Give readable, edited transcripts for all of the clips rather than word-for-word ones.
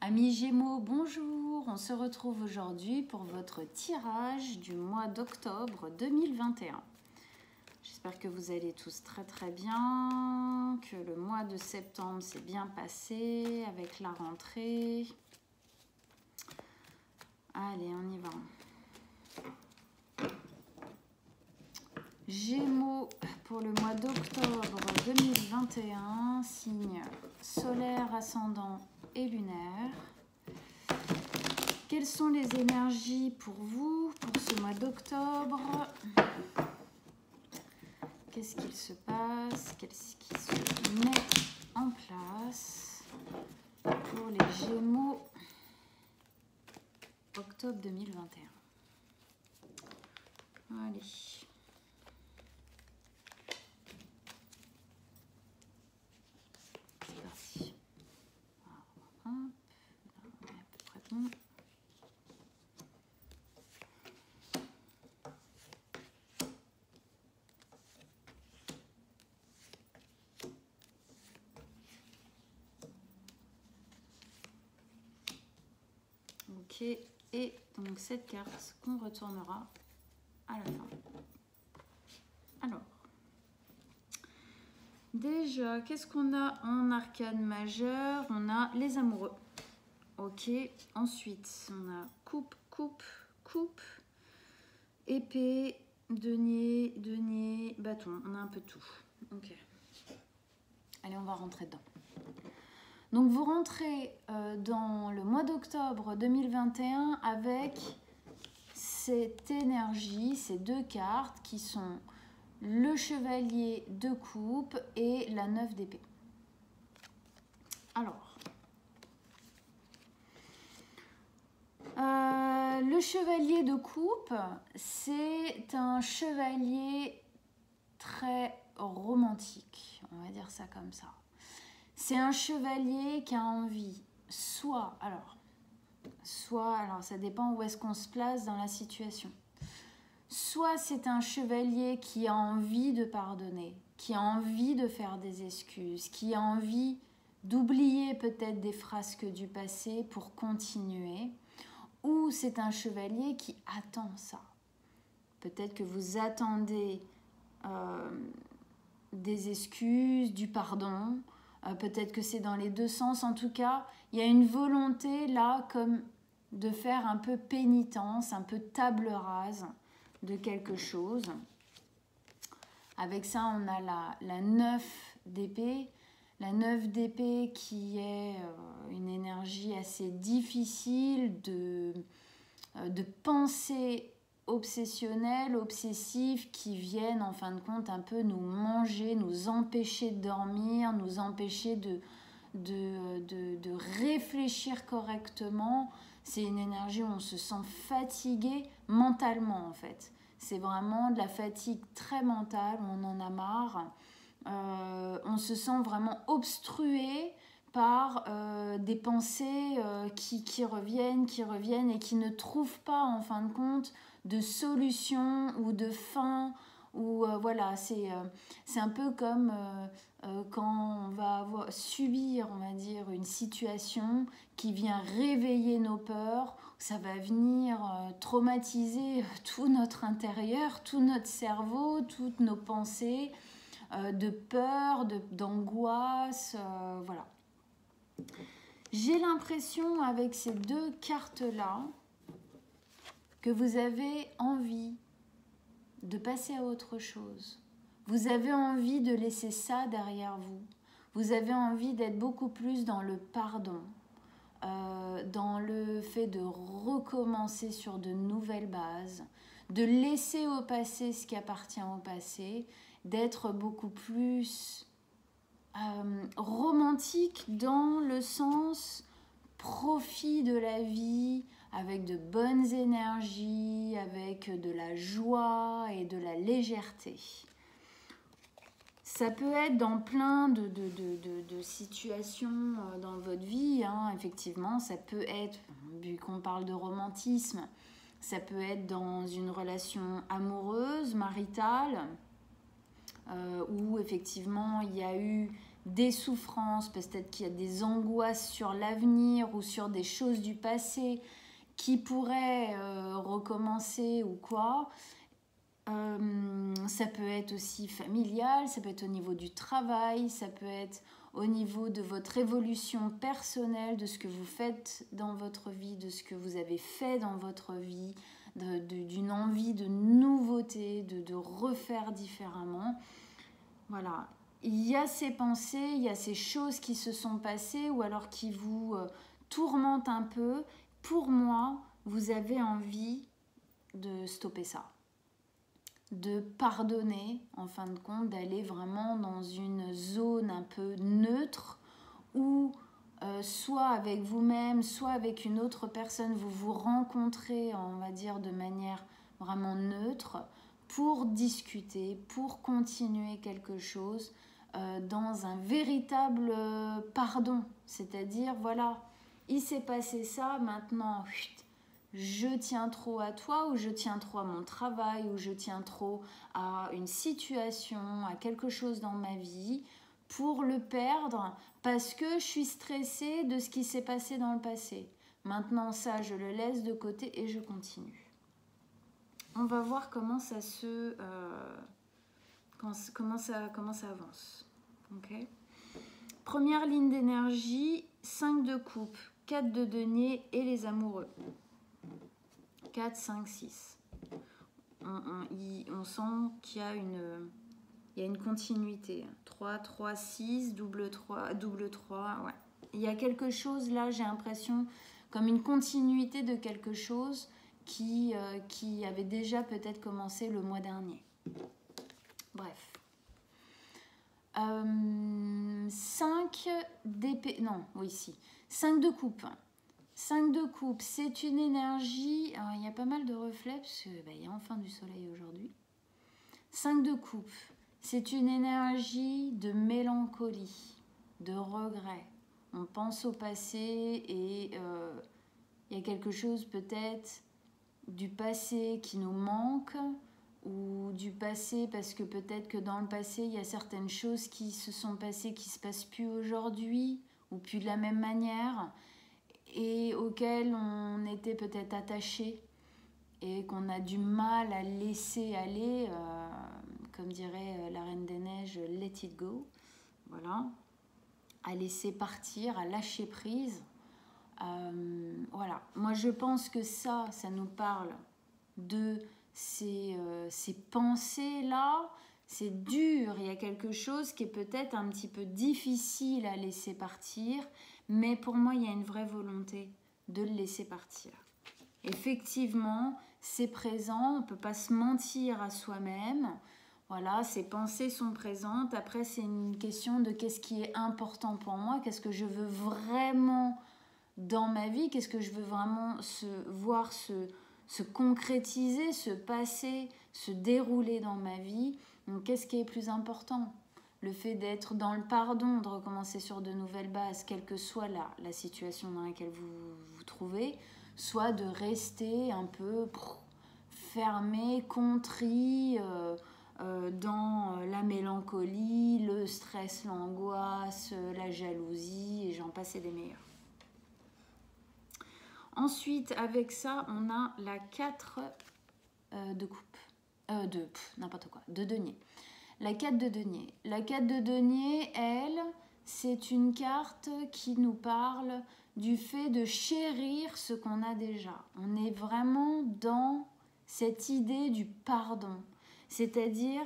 Amis Gémeaux, bonjour. On se retrouve aujourd'hui pour votre tirage du mois d'octobre 2021. J'espère que vous allez tous très bien, que le mois de septembre s'est bien passé avec la rentrée. Allez, on y va. Gémeaux pour le mois d'octobre 2021, signe solaire, ascendant et lunaire. Quelles sont les énergies pour vous pour ce mois d'octobre? Qu'est-ce qu'il se passe? Qu'est-ce qui se met en place pour les Gémeaux octobre 2021? Allez. C'est parti. Hop, là, on est à peu près bon. Ok, et donc cette carte qu'on retournera à la fin. Alors, déjà, qu'est-ce qu'on a en arcane majeur? On a les amoureux. Ok, ensuite, on a coupe, coupe, coupe, épée, denier, bâton. On a un peu tout. Ok. Allez, on va rentrer dedans. Donc, vous rentrez dans le mois d'octobre 2021 avec cette énergie, ces deux cartes qui sont le chevalier de coupe et la 9 d'épée. Alors, le chevalier de coupe, c'est un chevalier très romantique, on va dire ça comme ça. C'est un chevalier qui a envie, soit, alors ça dépend où est-ce qu'on se place dans la situation. Soit c'est un chevalier qui a envie de pardonner, qui a envie de faire des excuses, qui a envie d'oublier peut-être des frasques du passé pour continuer, ou c'est un chevalier qui attend ça. Peut-être que vous attendez des excuses, du pardon, peut-être que c'est dans les deux sens. En tout cas, il y a une volonté là comme de faire un peu pénitence, un peu table rase de quelque chose. Avec ça, on a la 9 d'épée. La 9 d'épée qui est une énergie assez difficile de pensée obsessionnelles, obsessives, qui viennent en fin de compte un peu nous manger, nous empêcher de dormir, nous empêcher de réfléchir correctement. C'est une énergie où on se sent fatigué mentalement en fait. C'est vraiment de la fatigue très mentale, on en a marre. On se sent vraiment obstrué par des pensées qui reviennent et qui ne trouvent pas en fin de compte de solution ou de fin. Ou voilà, c'est un peu comme quand on va subir, on va dire, une situation qui vient réveiller nos peurs. Ça va venir traumatiser tout notre intérieur, tout notre cerveau, toutes nos pensées de peur, d'angoisse, voilà. J'ai l'impression avec ces deux cartes-là que vous avez envie de passer à autre chose. Vous avez envie de laisser ça derrière vous. Vous avez envie d'être beaucoup plus dans le pardon, dans le fait de recommencer sur de nouvelles bases, de laisser au passé ce qui appartient au passé, d'être beaucoup plus romantique dans le sens profit de la vie, avec de bonnes énergies, avec de la joie et de la légèreté. Ça peut être dans plein de situations dans votre vie, hein. Effectivement, ça peut être, vu qu'on parle de romantisme, ça peut être dans une relation amoureuse, maritale, où effectivement il y a eu des souffrances, peut-être qu'il y a des angoisses sur l'avenir ou sur des choses du passé qui pourraient recommencer ou quoi. Ça peut être aussi familial, ça peut être au niveau du travail, ça peut être au niveau de votre évolution personnelle, de ce que vous faites dans votre vie, de ce que vous avez fait dans votre vie, d'une envie de nouveauté, de refaire différemment. Voilà. Il y a ces pensées, il y a ces choses qui se sont passées ou alors qui vous tourmentent un peu. Pour moi, vous avez envie de stopper ça, de pardonner, en fin de compte, d'aller vraiment dans une zone un peu neutre où soit avec vous-même, soit avec une autre personne, vous vous rencontrez, on va dire, de manière vraiment neutre pour discuter, pour continuer quelque chose dans un véritable pardon. C'est-à-dire, voilà, il s'est passé ça, maintenant, je tiens trop à toi ou je tiens trop à mon travail ou je tiens trop à une situation, à quelque chose dans ma vie pour le perdre parce que je suis stressée de ce qui s'est passé dans le passé. Maintenant ça, je le laisse de côté et je continue. On va voir comment ça comment ça avance. Okay. Première ligne d'énergie, 5 de coupe, 4 de denier et les amoureux. 4, 5, 6. On sent qu'il y a une continuité. 3, 3, 6, double 3, ouais. Il y a quelque chose là, j'ai l'impression, comme une continuité de quelque chose qui avait déjà peut-être commencé le mois dernier. Bref. 5 d'épée, non, oui, si. 5 de coupe. 5 de coupe, c'est une énergie, alors il y a pas mal de reflets parce qu'il y a enfin du soleil aujourd'hui. 5 de coupe, c'est une énergie de mélancolie, de regret. On pense au passé et il y a quelque chose peut-être du passé qui nous manque ou du passé parce que peut-être que dans le passé il y a certaines choses qui se sont passées qui ne se passent plus aujourd'hui ou plus de la même manière et auxquelles on était peut-être attaché et qu'on a du mal à laisser aller, comme dirait la Reine des Neiges, let it go, voilà, à laisser partir, à lâcher prise. Voilà, moi je pense que ça nous parle de ces pensées-là. C'est dur, il y a quelque chose qui est peut-être un petit peu difficile à laisser partir, mais pour moi il y a une vraie volonté de le laisser partir. Effectivement, c'est présent, on ne peut pas se mentir à soi-même. Voilà, ces pensées sont présentes. Après, c'est une question de qu'est-ce qui est important pour moi, qu'est-ce que je veux vraiment dans ma vie, qu'est-ce que je veux vraiment voir se concrétiser, se passer, se dérouler dans ma vie. Donc, qu'est-ce qui est plus important ? Le fait d'être dans le pardon, de recommencer sur de nouvelles bases, quelle que soit la situation dans laquelle vous vous trouvez, soit de rester un peu fermé, contrit dans la mélancolie, le stress, l'angoisse, la jalousie, et j'en passe et des meilleurs. Ensuite, avec ça, on a la 4 de coupe. N'importe quoi, de denier. La 4 de denier. La 4 de denier, elle, c'est une carte qui nous parle du fait de chérir ce qu'on a déjà. On est vraiment dans cette idée du pardon. C'est-à-dire,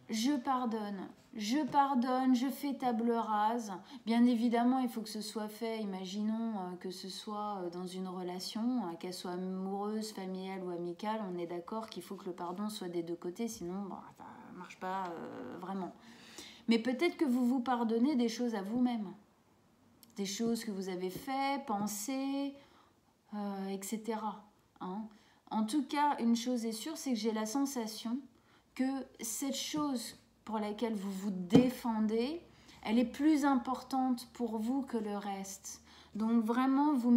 je pardonne, je fais table rase. Bien évidemment, il faut que ce soit fait, imaginons que ce soit dans une relation, qu'elle soit amoureuse, familiale ou amicale, on est d'accord qu'il faut que le pardon soit des deux côtés, sinon ça ne marche pas vraiment. Mais peut-être que vous vous pardonnez des choses à vous-même, des choses que vous avez fait, pensé, etc. Hein. En tout cas, une chose est sûre, c'est que j'ai la sensation que cette chose pour laquelle vous vous défendez, elle est plus importante pour vous que le reste. Donc vraiment, vous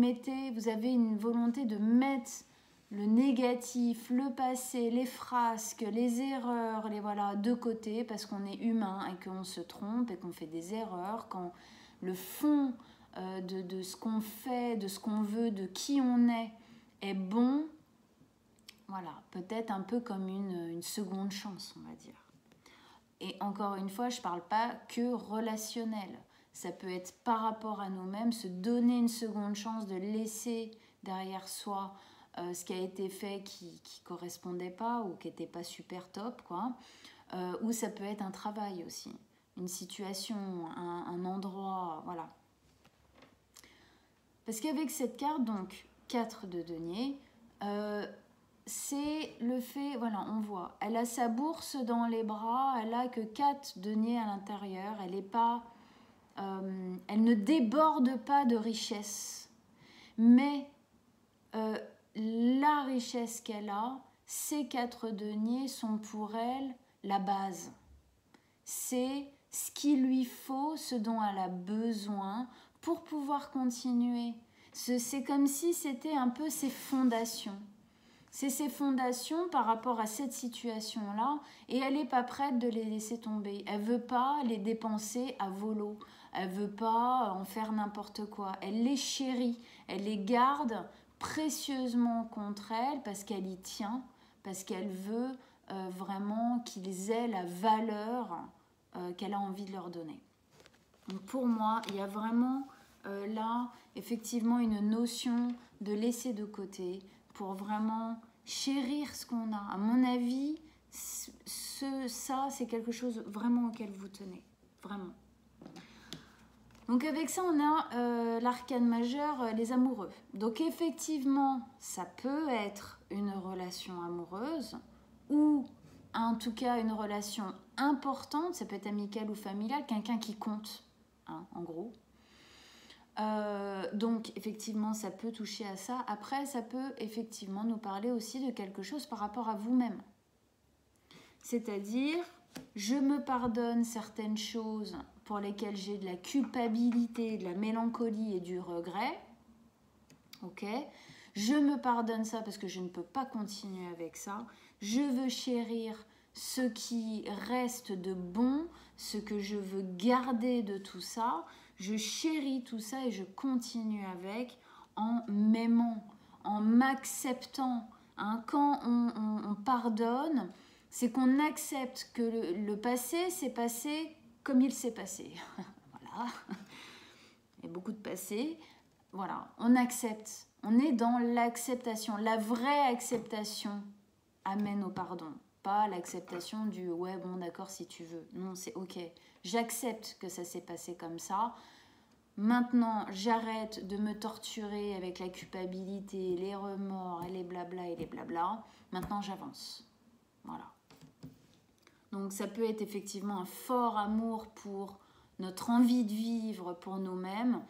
avez une volonté de mettre le négatif, le passé, les frasques, les erreurs, les voilà, de côté, parce qu'on est humain et qu'on se trompe et qu'on fait des erreurs, quand le fond de ce qu'on fait, de ce qu'on veut, de qui on est bon, voilà, peut-être un peu comme une seconde chance, on va dire. Et encore une fois, je ne parle pas que relationnel. Ça peut être par rapport à nous-mêmes, se donner une seconde chance de laisser derrière soi ce qui a été fait qui ne correspondait pas ou qui n'était pas super top, quoi. Ou ça peut être un travail aussi, une situation, un endroit, voilà. Parce qu'avec cette carte, donc 4 de denier, c'est le fait, voilà, on voit, elle a sa bourse dans les bras, elle a que 4 deniers à l'intérieur, elle est pas, elle ne déborde pas de richesse, mais la richesse qu'elle a, ces 4 deniers sont pour elle la base. C'est ce qu'il lui faut, ce dont elle a besoin pour pouvoir continuer. C'est comme si c'était un peu ses fondations. C'est ses fondations par rapport à cette situation-là et elle n'est pas prête de les laisser tomber. Elle ne veut pas les dépenser à volo. Elle ne veut pas en faire n'importe quoi. Elle les chérit. Elle les garde précieusement contre elle parce qu'elle y tient, parce qu'elle veut vraiment qu'ils aient la valeur qu'elle a envie de leur donner. Donc pour moi, il y a vraiment là, effectivement, une notion de laisser de côté pour vraiment chérir ce qu'on a. À mon avis, ça, c'est quelque chose vraiment auquel vous tenez. Vraiment. Donc avec ça, on a l'arcane majeur, les amoureux. Donc effectivement, ça peut être une relation amoureuse ou en tout cas une relation importante, ça peut être amicale ou familiale, quelqu'un qui compte, hein, en gros. Donc effectivement ça peut toucher à ça. Après ça peut effectivement nous parler aussi de quelque chose par rapport à vous-même, c'est-à-dire je me pardonne certaines choses pour lesquelles j'ai de la culpabilité, de la mélancolie et du regret, ok, je me pardonne ça parce que je ne peux pas continuer avec ça, je veux chérir ce qui reste de bon, ce que je veux garder de tout ça. Je chéris tout ça et je continue avec en m'aimant, en m'acceptant. Hein, quand on pardonne, c'est qu'on accepte que le passé s'est passé comme il s'est passé. Voilà. Il y a beaucoup de passé. Voilà, on accepte. On est dans l'acceptation. La vraie acceptation amène au pardon. Pas l'acceptation du « ouais, bon, d'accord, si tu veux ». Non, c'est « ok, j'accepte que ça s'est passé comme ça. Maintenant, j'arrête de me torturer avec la culpabilité, les remords, et les blabla et les blabla. Maintenant, j'avance. » Voilà. Donc, ça peut être effectivement un fort amour pour notre envie de vivre pour nous-mêmes,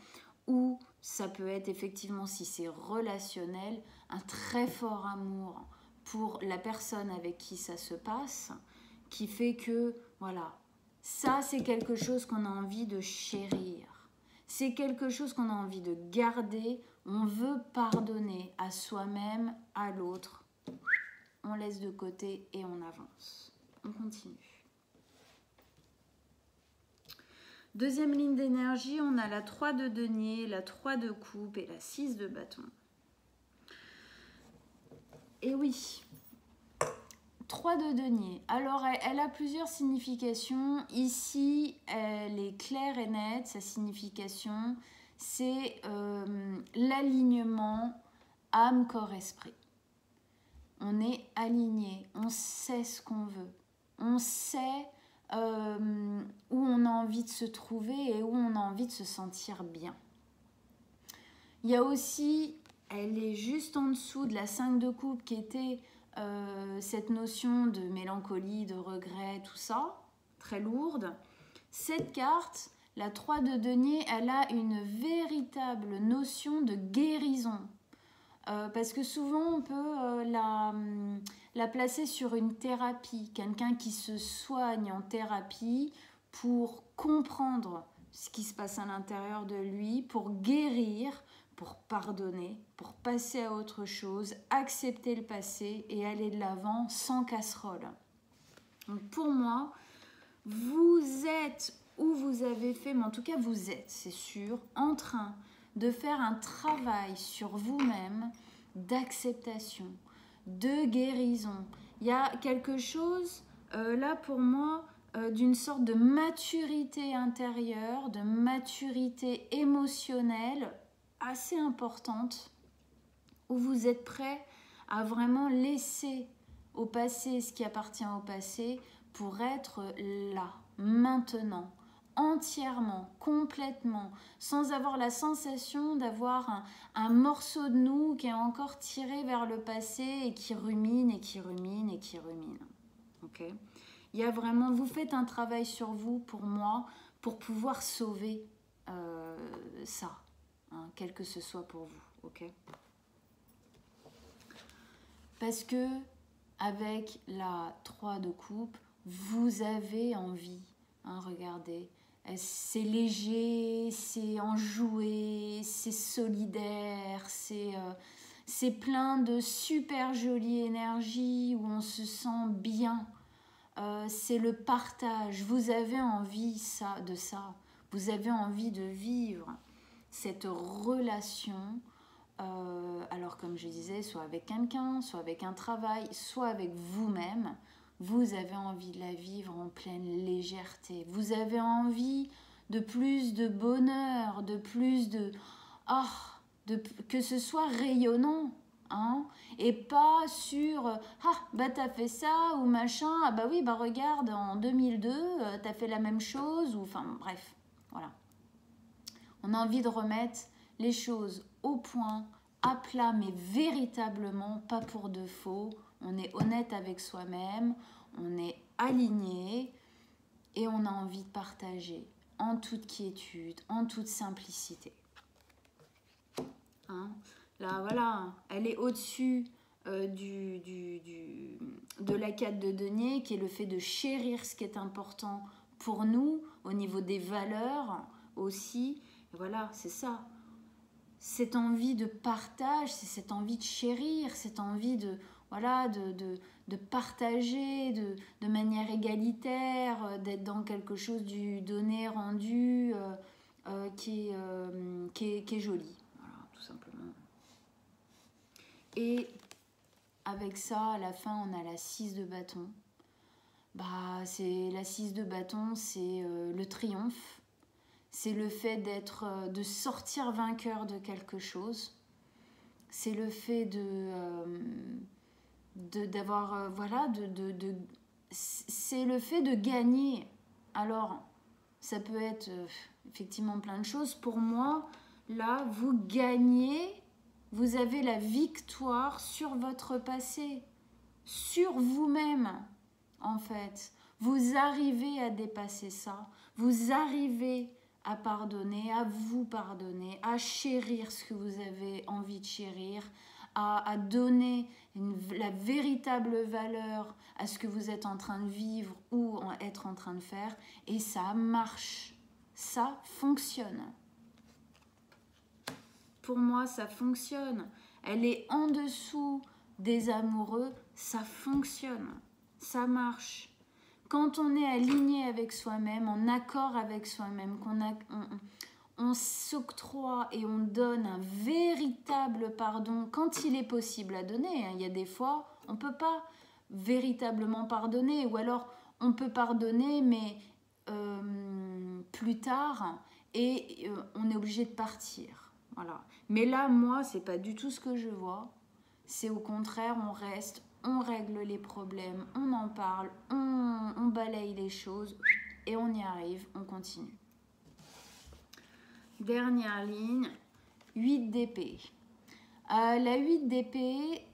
ou ça peut être effectivement, si c'est relationnel, un très fort amour pour la personne avec qui ça se passe, qui fait que, voilà, ça c'est quelque chose qu'on a envie de chérir. C'est quelque chose qu'on a envie de garder. On veut pardonner à soi-même, à l'autre. On laisse de côté et on avance. On continue. Deuxième ligne d'énergie, on a la 3 de denier, la 3 de coupe et la 6 de bâton. Et oui, 3 de denier. Alors, elle a plusieurs significations. Ici, elle est claire et nette. Sa signification, c'est l'alignement âme, corps, esprit. On est aligné, on sait ce qu'on veut. On sait où on a envie de se trouver et où on a envie de se sentir bien. Il y a aussi, elle est juste en dessous de la 5 de coupe qui était cette notion de mélancolie, de regret, tout ça, très lourde. Cette carte, la 3 de denier, elle a une véritable notion de guérison. Parce que souvent on peut la placer sur une thérapie, quelqu'un qui se soigne en thérapie pour comprendre ce qui se passe à l'intérieur de lui, pour guérir, pour pardonner, pour passer à autre chose, accepter le passé et aller de l'avant sans casserole. Donc pour moi, vous êtes ou vous avez fait, mais en tout cas vous êtes, c'est sûr, en train de faire un travail sur vous-même d'acceptation, de guérison. Il y a quelque chose là pour moi d'une sorte de maturité intérieure, de maturité émotionnelle assez importante où vous êtes prêt à vraiment laisser au passé ce qui appartient au passé pour être là, maintenant, entièrement, complètement, sans avoir la sensation d'avoir un morceau de nous qui est encore tiré vers le passé et qui rumine et qui rumine et qui rumine. Ok ? Il y a vraiment, vous faites un travail sur vous, pour moi, pour pouvoir sauver ça, hein, quel que ce soit pour vous. Ok ? Parce que avec la 3 de coupe, vous avez envie, hein, regardez, c'est léger, c'est enjoué, c'est solidaire, c'est plein de super jolies énergies où on se sent bien. C'est le partage, vous avez envie de ça, vous avez envie de vivre cette relation. Alors comme je disais, soit avec quelqu'un, soit avec un travail, soit avec vous-même, vous avez envie de la vivre en pleine légèreté. Vous avez envie de plus de bonheur, de plus de... que ce soit rayonnant, hein, et pas sur bah t'as fait ça ou machin, ah bah oui, bah regarde, en 2002, t'as fait la même chose, ou enfin bref, voilà. On a envie de remettre les choses au point, à plat, mais véritablement, pas pour de faux. On est honnête avec soi-même, on est aligné et on a envie de partager en toute quiétude, en toute simplicité. Hein? Là, voilà, elle est au-dessus de la 4 de denier, qui est le fait de chérir ce qui est important pour nous, au niveau des valeurs aussi. Et voilà, c'est ça. Cette envie de partage, c'est cette envie de chérir, cette envie de, voilà, de partager de manière égalitaire, d'être dans quelque chose du donné-rendu qui est joli. Voilà, tout simplement. Et avec ça, à la fin, on a la 6 de bâton. Bah, c'est la 6 de bâton, c'est le triomphe. C'est le fait de sortir vainqueur de quelque chose. C'est le fait d'avoir, voilà, c'est le fait de gagner. Alors, ça peut être effectivement plein de choses. Pour moi, là, vous gagnez, vous avez la victoire sur votre passé, sur vous-même, en fait. Vous arrivez à dépasser ça. Vous arrivez à pardonner, à vous pardonner, à chérir ce que vous avez envie de chérir, à donner la véritable valeur à ce que vous êtes en train de vivre ou être en train de faire. Et ça marche, ça fonctionne. Pour moi, ça fonctionne. Elle est en dessous des amoureux, ça fonctionne, ça marche. Quand on est aligné avec soi-même, en accord avec soi-même, on s'octroie et on donne un véritable pardon quand il est possible à donner. Il y a des fois, on ne peut pas véritablement pardonner, ou alors on peut pardonner, mais plus tard, et on est obligé de partir. Voilà. Mais là, moi, c'est pas du tout ce que je vois. C'est au contraire, on reste, on règle les problèmes, on en parle, on balaye les choses et on y arrive, on continue. Dernière ligne, 8 d'épée. La 8 d'épée,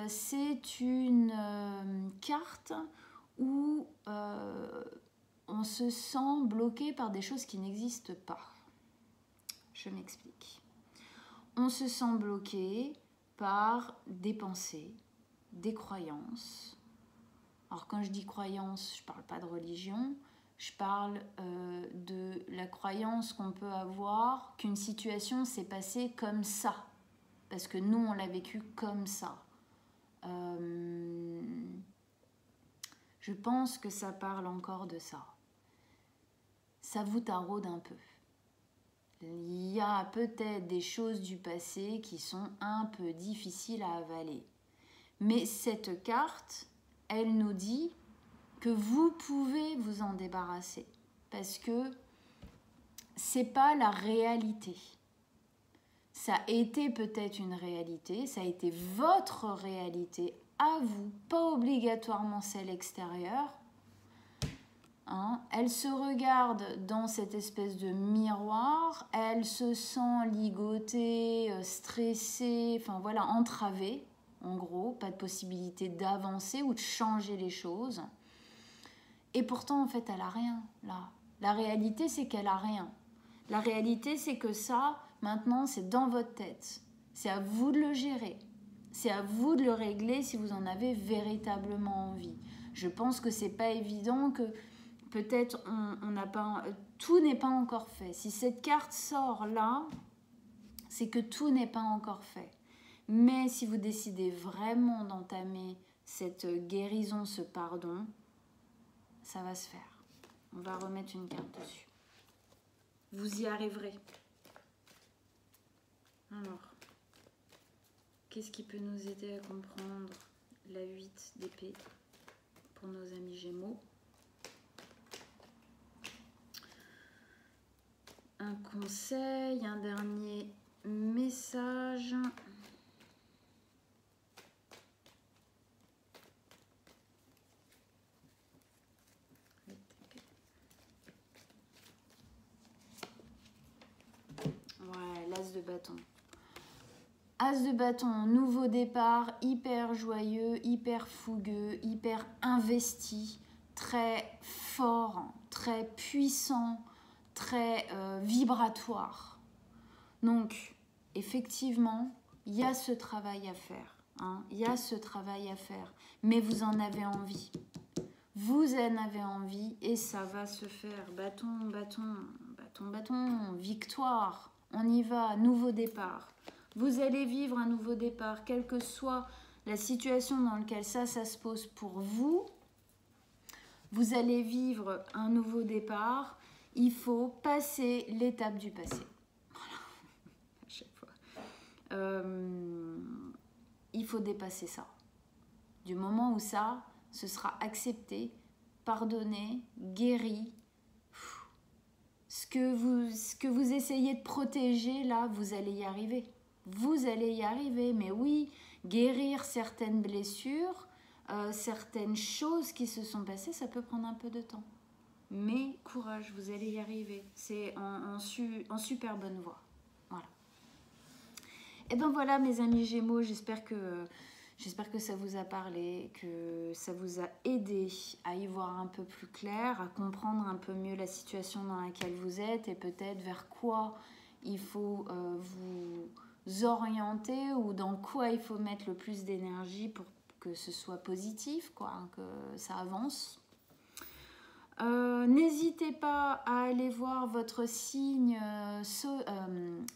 c'est une carte où on se sent bloqué par des choses qui n'existent pas. Je m'explique. On se sent bloqué par des pensées, des croyances. Alors quand je dis croyances, je ne parle pas de religion, Je parle de la croyance qu'on peut avoir qu'une situation s'est passée comme ça. Parce que nous, on l'a vécu comme ça. Je pense que ça parle encore de ça. Ça vous taraude un peu. Il y a peut-être des choses du passé qui sont un peu difficiles à avaler. Mais cette carte, elle nous dit que vous pouvez vous en débarrasser. Parce que c'est pas la réalité. Ça a été peut-être une réalité, ça a été votre réalité à vous, pas obligatoirement celle extérieure. Elle se regarde dans cette espèce de miroir, elle se sent ligotée, stressée, enfin voilà, entravée, en gros, pas de possibilité d'avancer ou de changer les choses. Et pourtant, en fait, elle n'a rien, là. La réalité, c'est qu'elle n'a rien. La réalité, c'est que ça, maintenant, c'est dans votre tête. C'est à vous de le gérer. C'est à vous de le régler si vous en avez véritablement envie. Je pense que c'est pas évident, que peut-être on n'a pas, tout n'est pas encore fait. Si cette carte sort là, c'est que tout n'est pas encore fait. Mais si vous décidez vraiment d'entamer cette guérison, ce pardon, ça va se faire. On va remettre une carte dessus. Vous y arriverez. Alors, qu'est-ce qui peut nous aider à comprendre la 8 d'épée pour nos amis Gémeaux? Un conseil, un dernier message. Ouais, l'as de bâton. As de bâton, nouveau départ, hyper joyeux, hyper fougueux, hyper investi, très fort, très puissant, très vibratoire. Donc, effectivement, il y a ce travail à faire. Il y a ce travail à faire. Mais vous en avez envie. Vous en avez envie et ça va se faire. Bâton, bâton, bâton, bâton, victoire. On y va, nouveau départ. Vous allez vivre un nouveau départ, quelle que soit la situation dans laquelle ça se pose pour vous. Vous allez vivre un nouveau départ. Il faut passer l'étape du passé. Voilà, à chaque fois. Il faut dépasser ça. Du moment où ça, ce sera accepté, pardonné, guéri. Ce que vous essayez de protéger, là, vous allez y arriver. Vous allez y arriver, mais oui, guérir certaines blessures, certaines choses qui se sont passées, ça peut prendre un peu de temps. Mais courage, vous allez y arriver. C'est en super bonne voie. Voilà. Et ben voilà, mes amis Gémeaux, j'espère que ça vous a parlé, que ça vous a aidé à y voir un peu plus clair, à comprendre un peu mieux la situation dans laquelle vous êtes et peut-être vers quoi il faut vous orienter ou dans quoi il faut mettre le plus d'énergie pour que ce soit positif, quoi, que ça avance. N'hésitez pas à aller voir votre signe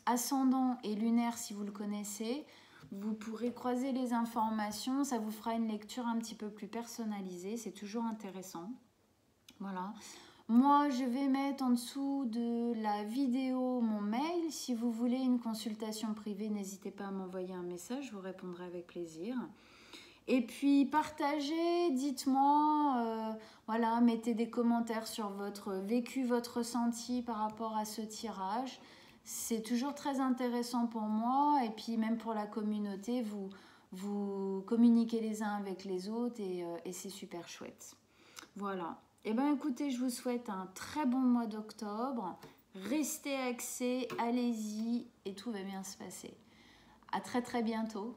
ascendant et lunaire si vous le connaissez. Vous pourrez croiser les informations, ça vous fera une lecture un petit peu plus personnalisée, c'est toujours intéressant. Voilà. Moi, je vais mettre en dessous de la vidéo mon mail. Si vous voulez une consultation privée, n'hésitez pas à m'envoyer un message, je vous répondrai avec plaisir. Et puis partagez, dites-moi, voilà, mettez des commentaires sur votre vécu, votre ressenti par rapport à ce tirage. C'est toujours très intéressant pour moi et puis même pour la communauté, vous communiquez les uns avec les autres et c'est super chouette. Voilà. Et bien écoutez, je vous souhaite un très bon mois d'octobre. Restez axés, allez-y et tout va bien se passer. À très très bientôt.